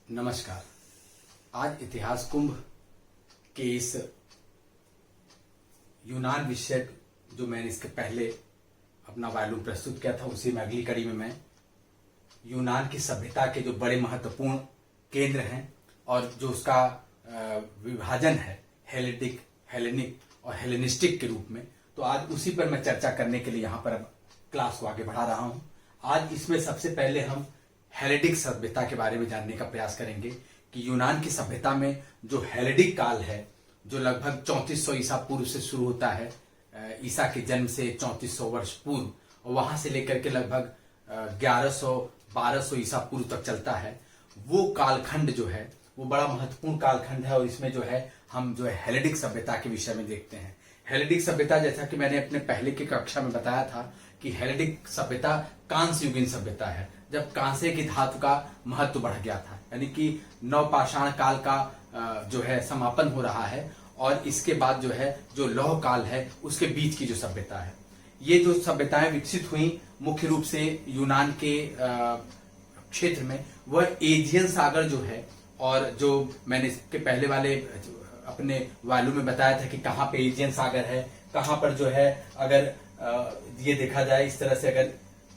नमस्कार। आज इतिहास कुंभ के इस यूनान विषय जो मैंने इसके पहले अपना वॉल्यूम प्रस्तुत किया था, उसी में अगली कड़ी में मैं यूनान की सभ्यता के जो बड़े महत्वपूर्ण केंद्र हैं और जो उसका विभाजन है हेलेटिक, हेलेनिक और हेलेनिस्टिक के रूप में, तो आज उसी पर मैं चर्चा करने के लिए यहाँ पर अब क्लास को आगे बढ़ा रहा हूँ। आज इसमें सबसे पहले हम हेलेटिक सभ्यता के बारे में जानने का प्रयास करेंगे कि यूनान की सभ्यता में जो हेलेटिक काल है, जो लगभग 3400 ईसा पूर्व से शुरू होता है, ईसा के जन्म से 3400 वर्ष पूर्व, और वहां से लेकर के लगभग 1100-1200 ईसा पूर्व तक चलता है। वो कालखंड जो है वो बड़ा महत्वपूर्ण कालखंड है और इसमें जो है हम जो है हेलेटिक सभ्यता के विषय में देखते हैं। हेलेटिक सभ्यता, जैसा कि मैंने अपने पहले की कक्षा में बताया था कि हेलेटिक सभ्यता कांस्य युगीन सभ्यता है, जब कांसे की धातु का महत्व बढ़ गया था, यानी कि नवपाषाण काल का जो है समापन हो रहा है और इसके बाद जो है जो लौह काल है उसके बीच की जो सभ्यता है। ये जो सभ्यताएं विकसित हुई मुख्य रूप से यूनान के क्षेत्र में, वह एजियन सागर जो है, और जो मैंने इसके पहले वाले अपने वॉल्यूम में बताया था कि कहाँ पे एजियन सागर है, कहाँ पर जो है अगर ये देखा जाए इस तरह से अगर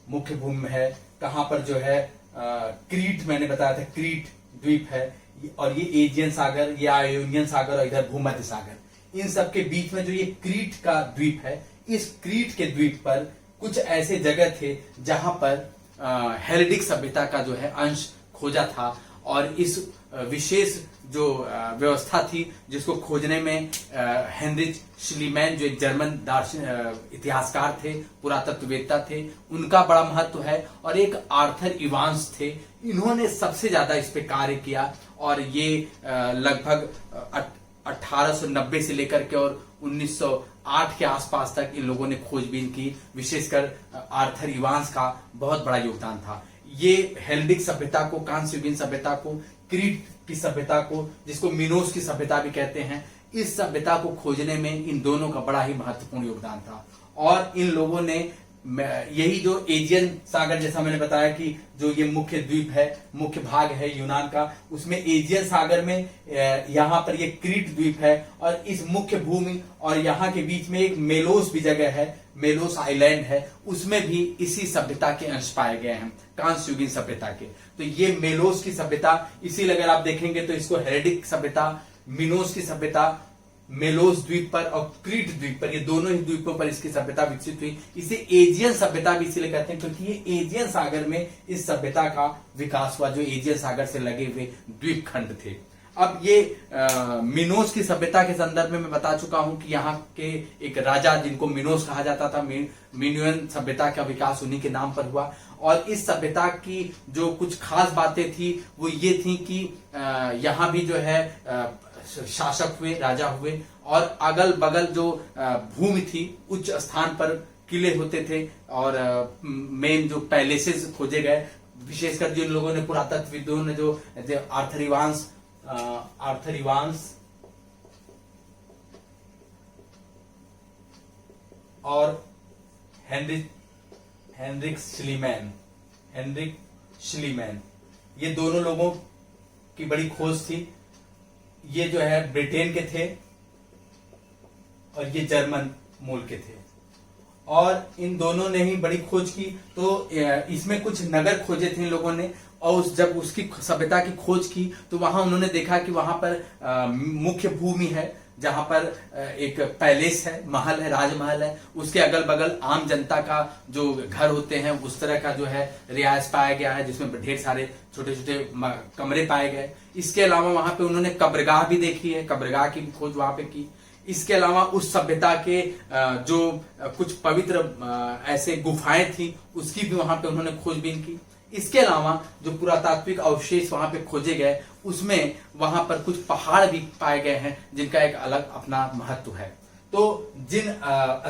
मुख्य भूमि में है, कहाँ पर जो है क्रीट, मैंने बताया था क्रीट द्वीप है, और ये एजियन सागर, ये आयोनियन सागर और इधर भूमध्य सागर, इन सब के बीच में जो ये क्रीट का द्वीप है, इस क्रीट के द्वीप पर कुछ ऐसे जगह थे जहां पर हेलेटिक सभ्यता का जो है अंश खोजा था। और इस विशेष जो व्यवस्था थी जिसको खोजने में हेनरिच श्लीमैन, जो एक जर्मन इतिहासकार थे, पुरातत्ववेत्ता थे, उनका बड़ा महत्व है, और एक आर्थर इवांस थे। इन्होंने सबसे ज्यादा इस पे कार्य किया और ये लगभग 1890 से लेकर के और 1908 के आसपास तक इन लोगों ने खोजबीन की। विशेषकर आर्थर इवांस का बहुत बड़ा योगदान था। ये हेलेटिक सभ्यता को, कांस्य युगीन सभ्यता को, क्रीट की सभ्यता को, जिसको मिनोस की सभ्यता भी कहते हैं, इस सभ्यता को खोजने में इन दोनों का बड़ा ही महत्वपूर्ण योगदान था। और इन लोगों ने यही जो एजियन सागर, जैसा मैंने बताया कि जो ये मुख्य द्वीप है, मुख्य भाग है यूनान का, उसमें एजियन सागर में यहाँ पर ये क्रीट द्वीप है, और इस मुख्य भूमि और यहाँ के बीच में एक मेलोस भी जगह है, मेलोस आइलैंड है, उसमें भी इसी सभ्यता के अंश पाए गए हैं, कांस्य युगीन सभ्यता के। तो ये मेलोस की सभ्यता, इसीलिए अगर आप देखेंगे तो इसको हेलेटिक सभ्यता, मिनोस की सभ्यता, मेलोस द्वीप पर और क्रीट द्वीप पर, ये दोनों ही द्वीपों पर इसकी सभ्यता विकसित हुई। इसे एजियन सभ्यता भी इसीलिए कहते हैं क्योंकि ये एजियन सागर में इस सभ्यता का विकास हुआ, जो एजियन सागर से लगे हुए द्वीप खंड थे। अब ये मिनोस की सभ्यता के संदर्भ में मैं बता चुका हूं कि यहाँ के एक राजा जिनको मिनोस कहा जाता था, मिनोअन सभ्यता का विकास उन्हीं के नाम पर हुआ। और इस सभ्यता की जो कुछ खास बातें थी वो ये थी कि यहाँ भी जो है शासक हुए, राजा हुए, और अगल बगल जो भूमि थी, उच्च स्थान पर किले होते थे, और मेन जो पैलेसेस खोजे गए, विशेषकर जिन लोगों ने, पुरातत्वविदों ने, जो आर्थर इवांस और हेनरिक श्लीमैन, ये दोनों लोगों की बड़ी खोज थी। ये जो है ब्रिटेन के थे और ये जर्मन मूल के थे, और इन दोनों ने ही बड़ी खोज की। तो इसमें कुछ नगर खोजे थे इन लोगों ने, और जब उसकी सभ्यता की खोज की तो वहां उन्होंने देखा कि वहां पर मुख्य भूमि है जहां पर एक पैलेस है, महल है, राजमहल है, उसके अगल बगल आम जनता का जो घर होते हैं उस तरह का जो है रियायत पाया गया है, जिसमें ढेर सारे छोटे छोटे कमरे पाए गए। इसके अलावा वहां पे उन्होंने कब्रगाह भी देखी है, कब्रगाह की भी खोज वहां पे की। इसके अलावा उस सभ्यता के जो कुछ पवित्र ऐसे गुफाएं थी उसकी भी वहां पे उन्होंने खोजबीन की। इसके अलावा जो पुरातात्विक अवशेष वहां पे खोजे गए उसमें वहां पर कुछ पहाड़ भी पाए गए हैं जिनका एक अलग अपना महत्व है। तो जिन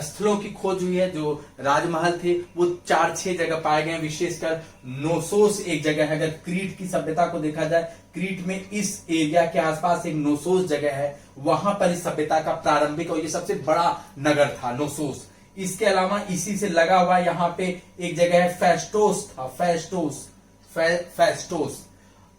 स्थलों की खोज हुई है, जो राजमहल थे, वो 4-6 जगह पाए गए हैं। विशेषकर नोसोस एक जगह है। अगर क्रीट की सभ्यता को देखा जाए, क्रीट में इस एरिया के आसपास एक नोसोस जगह है, वहां पर इस सभ्यता का प्रारंभिक और ये सबसे बड़ा नगर था नोसोस। इसके अलावा इसी से लगा हुआ यहाँ पे एक जगह है फेस्टोस था, फेस्टोस।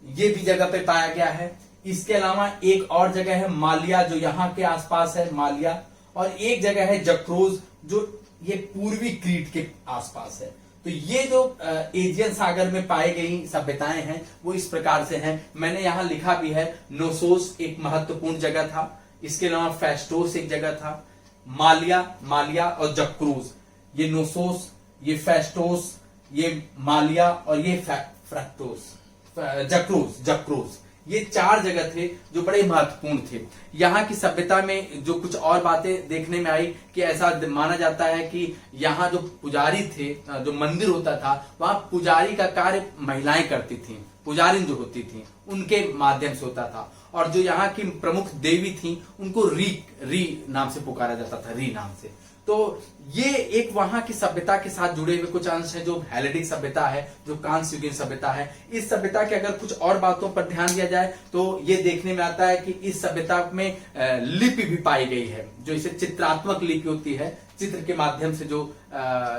ये भी जगह पे पाया गया है। इसके अलावा एक और जगह है मालिया, जो यहाँ के आसपास है मालिया, और एक जगह है जक्रोज, जो ये पूर्वी क्रीट के आसपास है। तो ये जो एजियन सागर में पाई गई सभ्यताएं हैं वो इस प्रकार से हैं। मैंने यहां लिखा भी है, नोसोस एक महत्वपूर्ण जगह था, इसके अलावा फेस्टोस एक जगह था, मालिया और जक्रोज, ये नोसोस, ये फेस्टोस, ये मालिया और ये फ्रैक्टोस, जक्रोज, ये 4 जगह थे जो बड़े महत्वपूर्ण थे। यहाँ की सभ्यता में जो कुछ और बातें देखने में आई कि ऐसा माना जाता है कि यहाँ जो पुजारी थे, जो मंदिर होता था, वहां पुजारी का कार्य महिलाएं करती थी, पुजारिन जो होती थी उनके माध्यम से होता था। और जो यहाँ की प्रमुख देवी थी उनको री नाम से पुकारा जाता था, री नाम से। तो ये एक वहां की सभ्यता के साथ जुड़े हुए कुछ अंश है, जो हेलेडिक सभ्यता है, जो कांस्य युगीन सभ्यता है। इस सभ्यता के अगर कुछ और बातों पर ध्यान दिया जाए तो ये देखने में आता है कि इस सभ्यता में लिपि भी पाई गई है, जो इसे चित्रात्मक लिपि होती है, चित्र के माध्यम से जो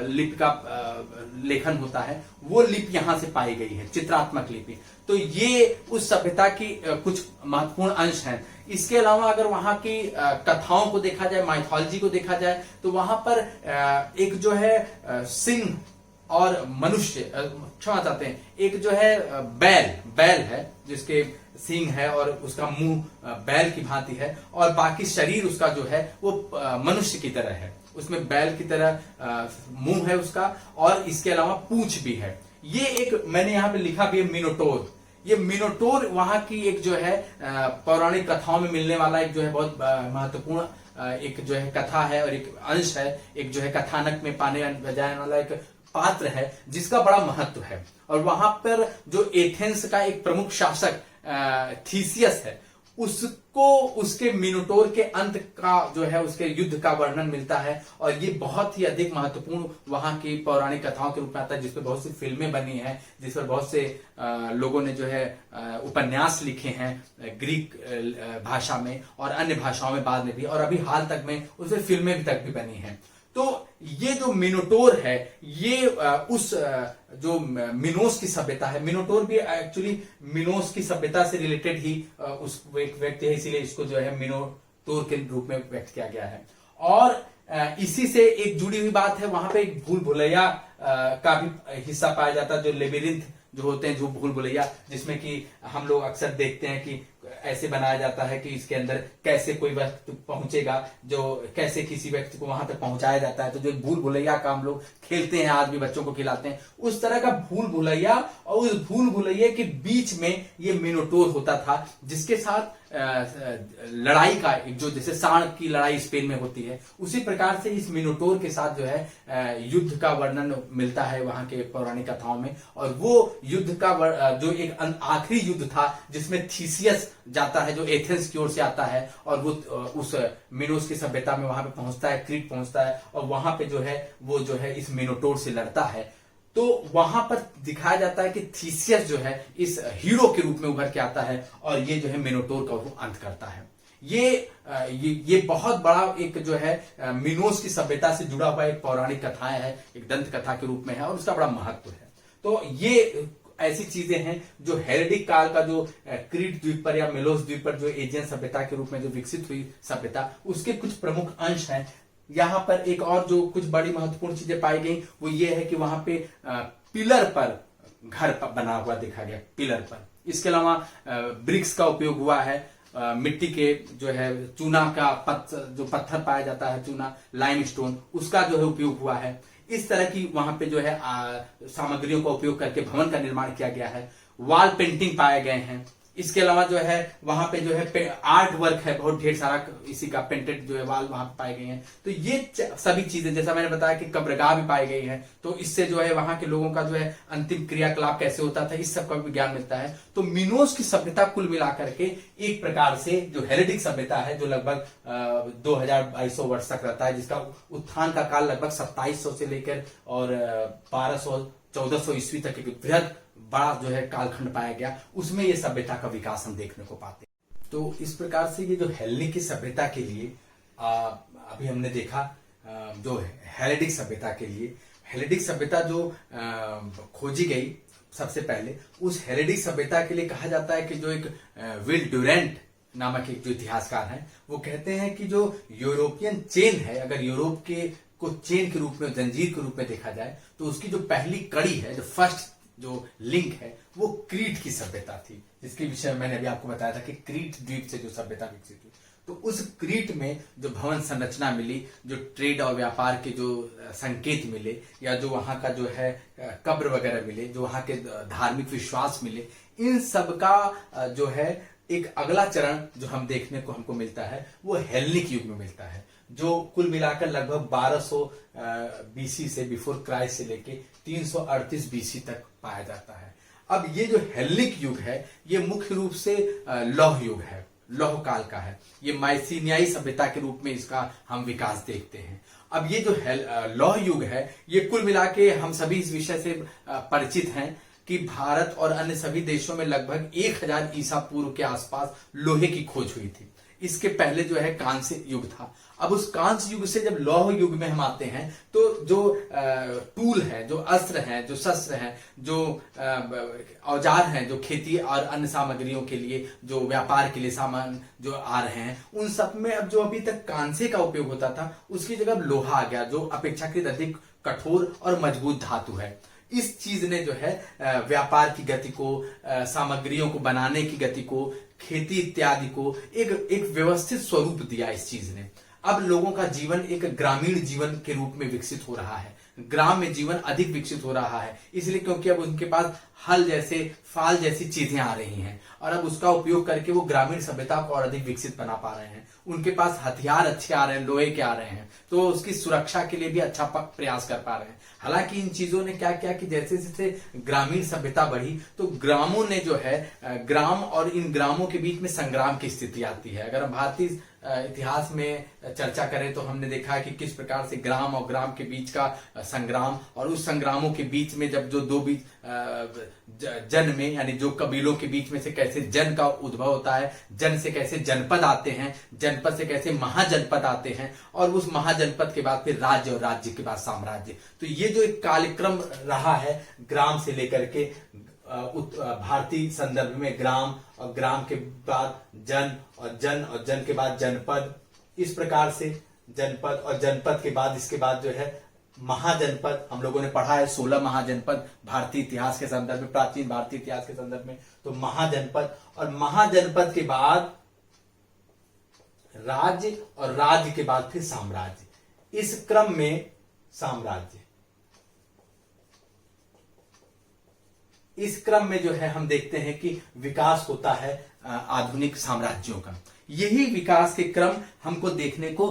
लिपि का लेखन होता है, वो लिपि यहां से पाई गई है, चित्रात्मक लिपि। तो ये उस सभ्यता की कुछ महत्वपूर्ण अंश हैं। इसके अलावा अगर वहां की कथाओं को देखा जाए, माइथोलॉजी को देखा जाए, तो वहां पर एक जो है सिंह और मनुष्य, क्षमा चाहते हैं, एक जो है बैल है जिसके सिंह है और उसका मुंह बैल की भांति है, और बाकी शरीर उसका जो है वो मनुष्य की तरह है, उसमें बैल की तरह मुंह है उसका, और इसके अलावा पूंछ भी है। ये एक मैंने यहां पे लिखा भी है मिनोटोर। ये मिनोटोर वहां की एक जो है पौराणिक कथाओं में मिलने वाला एक जो है बहुत महत्वपूर्ण एक जो है कथा है और एक अंश है, एक जो है कथानक में पाने जाने वाला एक पात्र है जिसका बड़ा महत्व है। और वहां पर जो एथेंस का एक प्रमुख शासक थीसियस है, उसको उसके मिनोटोर के अंत का जो है उसके युद्ध का वर्णन मिलता है, और ये बहुत ही अधिक महत्वपूर्ण वहां की पौराणिक कथाओं के रूप में आता है, जिस पर बहुत सी फिल्में बनी हैं, जिस पर बहुत से लोगों ने जो है उपन्यास लिखे हैं ग्रीक भाषा में और अन्य भाषाओं में बाद में भी, और अभी हाल तक में उस पर फिल्में भी तक भी बनी हैं। तो ये जो मिनोटोर है, ये उस जो मिनोस की सभ्यता है, मिनोटोर भी एक्चुअली मिनोस की सभ्यता से रिलेटेड ही उस एक व्यक्ति है, इसीलिए इसको जो है मिनोटोर के रूप में व्यक्त किया गया है। और इसी से एक जुड़ी हुई बात है, वहां पे एक भूल भुलैया का भी हिस्सा पाया जाता है, जो लेबिरिंथ जो होते हैं, जो भूल भुलैया, जिसमें कि हम लोग अक्सर देखते हैं कि ऐसे बनाया जाता है कि इसके अंदर कैसे कोई व्यक्ति पहुंचेगा, जो कैसे किसी व्यक्ति को वहां तक पहुंचाया जाता है। तो जो एक भूल भुलैया का हम लोग खेलते हैं, आज भी बच्चों को खिलाते हैं, उस तरह का भूल भुलैया, और उस भूल भुलैया के बीच में ये मिनोटोर होता था, जिसके साथ लड़ाई का एक जो जैसे सांड की लड़ाई स्पेन में होती है, उसी प्रकार से इस मिनोटोर के साथ जो है युद्ध का वर्णन मिलता है वहां के पौराणिक कथाओं में। और वो युद्ध का जो एक आखिरी युद्ध था जिसमें थीसियस जाता है, जो एथेंस की ओर से आता है, और वो उस मिनोस की सभ्यता में वहां पे पहुंचता है, क्रीट पहुंचता है, और वहां पे जो है वो जो है इस मिनोटोर से लड़ता है। तो वहां पर दिखाया जाता है कि थीसियस जो है इस हीरो के रूप में उभर के आता है, और ये जो है मिनोटोर का वो अंत करता है। ये बहुत बड़ा एक जो है मिनोस की सभ्यता से जुड़ा हुआ एक पौराणिक कथाएं है, एक दंत कथा के रूप में है, और उसका बड़ा महत्व है। तो ये ऐसी चीजें हैं जो हेलेनिक काल का जो क्रीट द्वीप पर या मिलोस द्वीप पर जो एजियन सभ्यता के रूप में जो विकसित हुई सभ्यता, उसके कुछ प्रमुख अंश हैं। यहां पर एक और जो कुछ बड़ी महत्वपूर्ण चीजें पाई गई वो ये है कि वहां पे पिलर पर घर बना हुआ देखा गया, पिलर पर। इसके अलावा ब्रिक्स का उपयोग हुआ है, मिट्टी के जो है चूना का जो पत्थर पाया जाता है, चूना लाइमस्टोन, उसका जो है उपयोग हुआ है। इस तरह की वहां पे जो है सामग्रियों का उपयोग करके भवन का निर्माण किया गया है। वॉल पेंटिंग पाए गए हैं। इसके अलावा जो है वहां पे जो है आर्ट वर्क है, बहुत ढेर सारा इसी का पेंटेड जो है वाल वहां पे पाए गए हैं। तो ये सभी चीजें, जैसा मैंने बताया कि कब्रगाह भी पाई गई है, तो इससे जो है वहां के लोगों का जो है अंतिम क्रियाकलाप कैसे होता था, इस सब का भी ज्ञान मिलता है। तो मिनोस की सभ्यता कुल मिलाकर के एक प्रकार से जो हेलेनिक सभ्यता है, जो लगभग 2200 वर्ष तक रहता है, जिसका उत्थान का काल लगभग 2700 से लेकर और 1200-1400 ईस्वी तक एक बृहद बड़ा जो है कालखंड पाया गया, उसमें ये सभ्यता का विकास हम देखने को पाते हैं। तो इस प्रकार से ये जो हेलेनिक की सभ्यता के लिए अभी हमने देखा, जो हेलेनिक सभ्यता के लिए हेलेनिक सभ्यता जो खोजी गई सबसे पहले उस हेलेनिक सभ्यता के लिए कहा जाता है कि जो एक विल ड्यूरेंट नामक एक जो इतिहासकार हैं, वो कहते हैं कि जो यूरोपियन चेन है, अगर यूरोप के को चेन के रूप में, जंजीर के रूप में देखा जाए, तो उसकी जो पहली कड़ी है, जो फर्स्ट जो लिंक है, वो क्रीट की सभ्यता थी, जिसके विषय में मैंने अभी आपको बताया था कि क्रीट द्वीप से जो सभ्यता विकसित हुई। तो उस क्रीट में जो भवन संरचना मिली, जो ट्रेड और व्यापार के जो संकेत मिले, या जो वहां का जो है कब्र वगैरह मिले, जो वहां के धार्मिक विश्वास मिले, इन सब का जो है एक अगला चरण जो हम देखने को हमको मिलता है, वो हेलेनिक युग में मिलता है, जो कुल मिलाकर लगभग 1200 बीसी से, बिफोर क्राइस्ट से लेके 338 बीसी तक पाया जाता है। अब ये जो हेलेनिक युग है, ये मुख्य रूप से लौह युग है, लौह काल का है। ये माइसीनियाई सभ्यता के रूप में इसका हम विकास देखते हैं। अब ये जो लौह युग है, ये कुल मिला के हम सभी इस विषय से परिचित हैं कि भारत और अन्य सभी देशों में लगभग 1000 ईसा पूर्व के आसपास लोहे की खोज हुई थी। इसके पहले जो है कांस्य युग था। अब उस कांस्य युग से जब लौह युग में हम आते हैं, तो जो टूल है, जो अस्त्र हैं, जो शस्त्र हैं, जो औजार हैं, जो खेती और अन्य सामग्रियों के लिए, जो व्यापार के लिए सामान जो आ रहे हैं, उन सब में अब जो अभी तक कांसे का उपयोग होता था, उसकी जगह अब लोहा आ गया, जो अपेक्षाकृत अधिक कठोर और मजबूत धातु है। इस चीज ने जो है व्यापार की गति को, सामग्रियों को बनाने की गति को, खेती इत्यादि को एक व्यवस्थित स्वरूप दिया इस चीज ने। अब लोगों का जीवन एक ग्रामीण जीवन के रूप में विकसित हो रहा है, ग्राम में जीवन अधिक विकसित हो रहा है, इसलिए क्योंकि अब उनके पास हल जैसे, फाल जैसी चीजें आ रही हैं, और अब उसका उपयोग करके वो ग्रामीण सभ्यता को और अधिक विकसित बना पा रहे हैं। उनके पास हथियार अच्छे आ रहे हैं, लोहे के आ रहे हैं, तो उसकी सुरक्षा के लिए भी अच्छा प्रयास कर पा रहे हैं। हालांकि इन चीजों ने क्या किया कि जैसे जैसे ग्रामीण सभ्यता बढ़ी, तो ग्रामों ने जो है, ग्राम और इन ग्रामों के बीच में संग्राम की स्थिति आती है। अगर हम भारतीय इतिहास में चर्चा करें, तो हमने देखा है कि किस प्रकार से ग्राम और ग्राम के बीच का संग्राम, और उस संग्रामों के बीच में जब जो दो बीच जन में, यानी जो कबीलों के बीच में से कैसे जन का उद्भव होता है, जन से कैसे जनपद आते हैं, जनपद से कैसे महाजनपद आते हैं, और उस महाजनपद के बाद फिर राज्य, और राज्य के बाद साम्राज्य। तो ये जो एक कालक्रम रहा है, ग्राम से लेकर के भारतीय संदर्भ में ग्राम, और ग्राम के बाद जन, और जन, और जन के बाद जनपद, इस प्रकार से जनपद, और जनपद के बाद इसके बाद जो है महाजनपद। हम लोगों ने पढ़ा है 16 महाजनपद भारतीय इतिहास के संदर्भ में, प्राचीन भारतीय इतिहास के संदर्भ में। तो महाजनपद, और महाजनपद के बाद राज्य, और राज्य के बाद फिर साम्राज्य। इस क्रम में साम्राज्य, इस क्रम में जो है हम देखते हैं कि विकास होता है आधुनिक साम्राज्यों का। यही विकास के क्रम हमको देखने को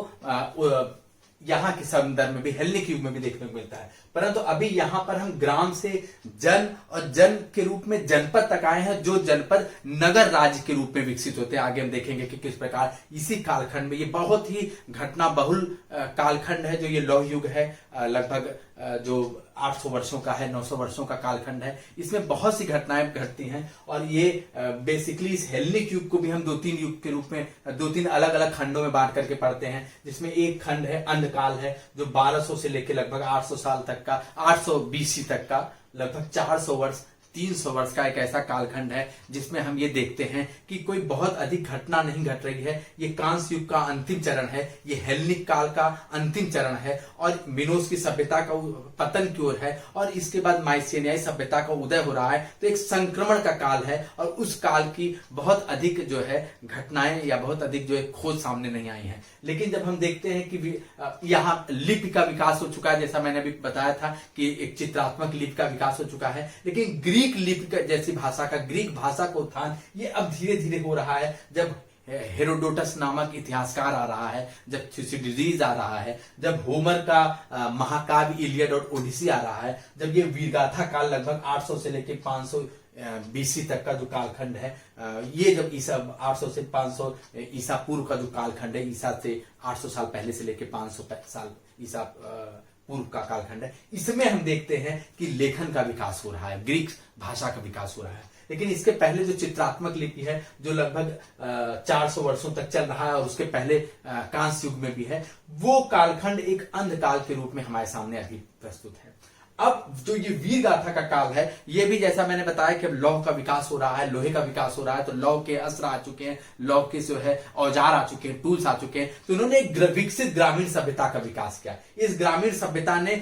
यहाँ के संदर्भ में भी, हेलेनिक युग में भी देखने को मिलता है। परंतु अभी यहां पर हम ग्राम से जन, और जन के रूप में जनपद तक आए हैं, जो जनपद नगर राज्य के रूप में विकसित होते हैं। आगे हम देखेंगे कि किस प्रकार इसी कालखंड में, ये बहुत ही घटना बहुल कालखंड है जो ये लौह युग है, लगभग जो 800 वर्षों का है, 900 वर्षों का कालखंड है। इसमें बहुत सी घटनाएं घटती हैं, और ये बेसिकली इस हेलेनिक युग को भी हम 2-3 युग के रूप में, 2-3 अलग अलग खंडों में बांट करके पढ़ते हैं। जिसमें एक खंड है अंधकाल है, जो 1200 से लेकर लगभग 800 साल तक का, 800 बीसी तक का, लगभग 400 वर्ष, 300 वर्ष का एक ऐसा कालखंड है जिसमें हम ये देखते हैं कि कोई बहुत अधिक घटना नहीं घट रही है। ये कांस्य युग का अंतिम चरण है, ये हेलेनिक काल का अंतिम चरण है, और मिनोस की सभ्यता का पतन की ओर है, और इसके बाद माइसेनियाई सभ्यता का उदय हो रहा है। तो एक संक्रमण का काल है, और उस काल की बहुत अधिक जो है घटनाएं, या बहुत अधिक जो है खोज सामने नहीं आई है। लेकिन जब हम देखते हैं कि यहाँ लिपि का विकास हो चुका है, जैसा मैंने अभी बताया था कि एक चित्रात्मक लिपि का विकास हो चुका है, लेकिन ग्रीक लिपि जैसी भाषा का, ग्रीक भाषा का उत्थान ये अब धीरे धीरे हो रहा है। जब हेरोडोटस नामक इतिहासकार आ रहा है, जब थुसिडिडीज आ रहा है, जब होमर का महाकाव्य इलियड और ओडिसी आ रहा है, जब ये वीरगाथा काल लगभग 800 से लेकर 500 बीसी तक का जो कालखंड है, ये जब ईसा 800 से 500 ईसा पूर्व का जो कालखंड है, ईसा से 800 साल पहले से लेकर 500 साल ईसा पूर्व का कालखंड है, इसमें हम देखते हैं कि लेखन का विकास हो रहा है, ग्रीक भाषा का विकास हो रहा है। लेकिन इसके पहले जो चित्रात्मक लिपि है, जो लगभग 400 वर्षों तक चल रहा है, और उसके पहले कांस्य युग में भी है, वो कालखंड एक अंधकाल के रूप में हमारे सामने अभी प्रस्तुत है। अब जो ये वीर गाथा का काल है, ये भी जैसा मैंने बताया कि अब लौह का विकास हो रहा है, लोहे का विकास हो रहा है, तो लौह के अस्त्र आ चुके हैं, लौह के जो है औजार आ चुके हैं, टूल्स आ चुके हैं। तो उन्होंने एक विकसित ग्रामीण सभ्यता का विकास किया। इस ग्रामीण सभ्यता ने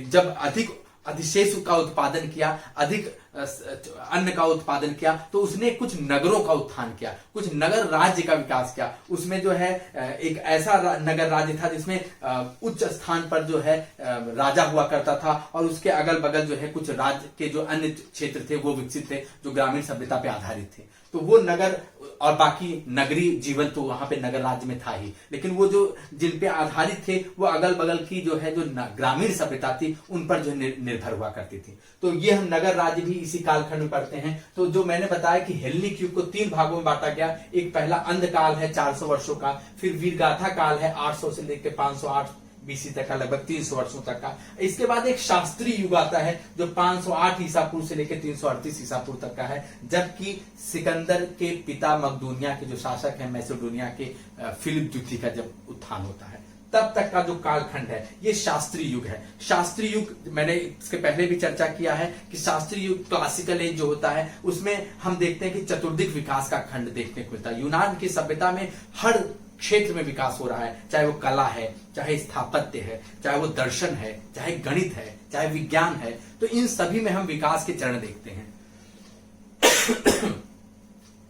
जब अधिक अधिशेष का उत्पादन किया, अधिक अन्न का उत्पादन किया, तो उसने कुछ नगरों का उत्थान किया, कुछ नगर राज्य का विकास किया। उसमें जो है एक ऐसा नगर राज्य था जिसमें उच्च स्थान पर जो है राजा हुआ करता था, और उसके अगल बगल जो है कुछ राज्य के जो अन्य क्षेत्र थे वो विकसित थे, जो ग्रामीण सभ्यता पे आधारित थे। तो वो नगर और बाकी नगरीय जीवन तो वहां पे नगर राज्य में था ही, लेकिन वो जो जिन पे आधारित थे वो अगल बगल की जो है जो ग्रामीण सभ्यता थी उन पर जो निर्भर हुआ करती थी। तो ये हम नगर राज्य भी इसी कालखंड में पढ़ते हैं। तो जो मैंने बताया कि हेलेनिक युग को 3 भागों में बांटा गया। एक पहला अंधकाल है 400 वर्षों का, फिर वीरगाथा काल है 800 से लेकर 508 बीसी तक का, लगभग 300 वर्षों तक का। इसके बाद एक शास्त्रीय युग आता है जो 508 ईसा पूर्व से लेकर 338 ईसा पूर्व तक का है, जबकि सिकंदर के पिता मकदूनिया के जो शासक हैं मैसेडोनिया के फिलिप द्वितीय का जब उत्थान होता है, तब तक का जो कालखंड है ये शास्त्रीय युग है। शास्त्रीय युग मैंने इसके पहले भी चर्चा किया है कि शास्त्रीय युग क्लासिकल एज जो होता है उसमें हम देखते हैं कि चतुर्दिक विकास का खंड देखने को मिलता है। यूनान की सभ्यता में हर क्षेत्र में विकास हो रहा है, चाहे वो कला है, चाहे स्थापत्य है, चाहे वो दर्शन है, चाहे गणित है, चाहे विज्ञान है, तो इन सभी में हम विकास के चरण देखते हैं।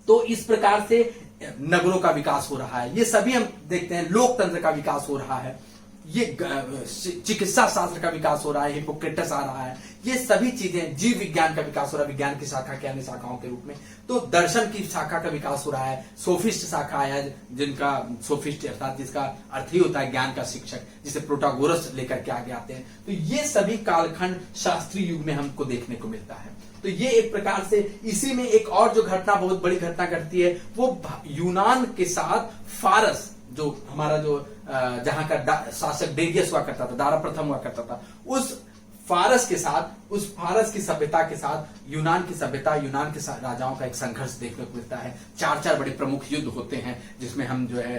तो इस प्रकार से नगरों का विकास हो रहा है, ये सभी हम देखते हैं। लोकतंत्र का विकास हो रहा है, ये चिकित्सा शास्त्र का विकास हो रहा है, हिपोक्रेटस आ रहा है, ये सभी चीजें। जीव विज्ञान का विकास हो रहा है, विज्ञान की शाखा के अन्य शाखाओं के रूप में। तो दर्शन की शाखा का विकास हो रहा है, सोफिस्ट शाखा आया, जिनका सोफिस्ट अर्थात जिसका अर्थ ही होता है ज्ञान का शिक्षक, जिसे प्रोटागोरस लेकर के आगे आते हैं। तो ये सभी कालखंड शास्त्रीय युग में हमको देखने को मिलता है। तो ये एक प्रकार से इसी में एक और जो घटना, बहुत बड़ी घटना घटती है, वो यूनान के साथ फारस, जो हमारा जो जहां का शासक डेरियस हुआ करता था, दारा प्रथम हुआ करता था, उस फारस के साथ, उस फारस की सभ्यता के साथ यूनान की सभ्यता, यूनान के राजाओं का एक संघर्ष देखने को मिलता है। 4 बड़े प्रमुख युद्ध होते हैं, जिसमें हम जो है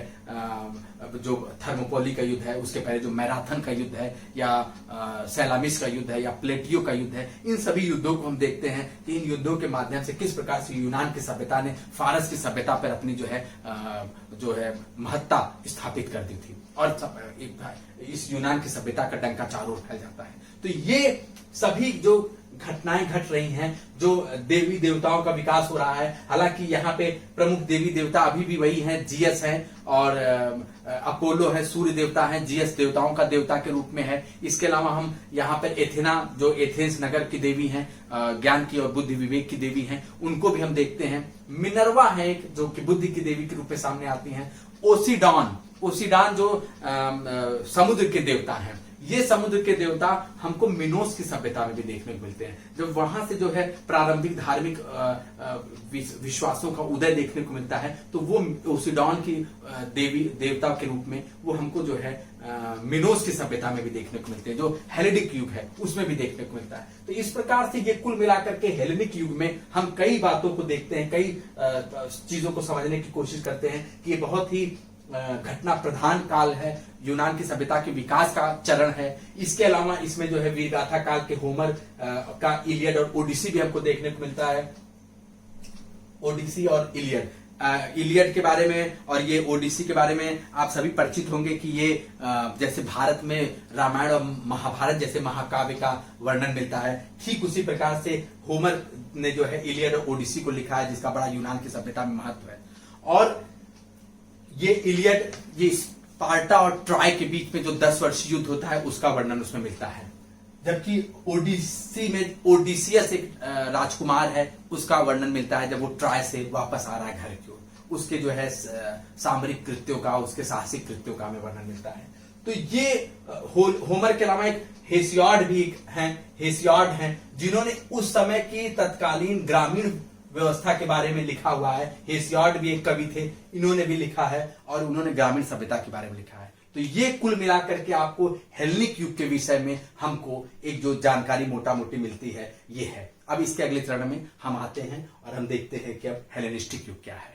जो थर्मोपोली का युद्ध है, उसके पहले जो मैराथन का युद्ध है, या सैलामिस का युद्ध है, या प्लेटियो का युद्ध है, इन सभी युद्धों को हम देखते हैं कि इन युद्धों के माध्यम से किस प्रकार से यूनान की सभ्यता ने फारस की सभ्यता पर अपनी जो है महत्ता स्थापित कर दी थी, और इस यूनान की सभ्यता का डंका चारों ओर फैल जाता है। तो ये सभी जो घटनाएं घट रही हैं, जो देवी देवताओं का विकास हो रहा है, हालांकि यहाँ पे प्रमुख देवी देवता अभी भी वही हैं, जीएस हैं, और अपोलो है, सूर्य देवता है, जीएस देवताओं का देवता के रूप में है। इसके अलावा हम यहाँ पर एथेना, जो एथेंस नगर की देवी हैं, ज्ञान की और बुद्धि विवेक की देवी हैं, उनको भी हम देखते हैं। मिनर्वा है एक, जो कि बुद्धि की देवी के रूप में सामने आती हैं। ओसिडान जो समुद्र के देवता हैं, ये समुद्र के देवता हमको मिनोस की सभ्यता में भी देखने को मिलते हैं। जब वहां से जो है प्रारंभिक धार्मिक विश्वासों का उदय देखने को मिलता है, तो वो ओसिडॉन की देवी देवता के रूप में वो हमको जो है मिनोस की सभ्यता में भी देखने को मिलते हैं, जो हेलेनिक युग है उसमें भी देखने को मिलता है। तो इस प्रकार से ये कुल मिलाकर के हेलेनिक युग में हम कई बातों को देखते हैं, कई चीजों को समझने की कोशिश करते हैं कि ये बहुत ही घटना प्रधान काल है, यूनान की सभ्यता के विकास का चरण है। इसके अलावा इसमें जो है वीरगाथा काल के होमर का इलियड और ओडिसी भी हमको देखने को मिलता है। ओडिसी और इलियड, इलियड के बारे में और ये ओडिसी के बारे में आप सभी परिचित होंगे कि ये जैसे भारत में रामायण और महाभारत जैसे महाकाव्य का वर्णन मिलता है, ठीक उसी प्रकार से होमर ने जो है इलियड और ओडिसी को लिखा है, जिसका बड़ा यूनान की सभ्यता में महत्व है। और ये इलियड, ये स्पार्टा और ट्रॉय के बीच में जो 10 वर्षीय युद्ध होता है उसका वर्णन उसमें मिलता है। जबकि ओडिसी में ओडिसियस एक राजकुमार है, उसका वर्णन मिलता है जब वो ट्रॉय से वापस आ रहा है घर की ओर, उसके जो है सामरिक कृत्यों का, उसके साहसिक कृत्यों का हमें वर्णन मिलता है। तो ये होमर के अलावा एक हेसियोड भी हैं, हेसियोड हैं, जिन्होंने उस समय की तत्कालीन ग्रामीण व्यवस्था के बारे में लिखा हुआ है। हेसियोड भी एक कवि थे, इन्होंने भी लिखा है और उन्होंने ग्रामीण सभ्यता के बारे में लिखा है। तो ये कुल मिलाकर के आपको हेलेनिक युग के विषय में हमको एक जो जानकारी मोटा मोटी मिलती है ये है। अब इसके अगले चरण में हम आते हैं और हम देखते हैं कि अब हेलेनिस्टिक युग क्या है।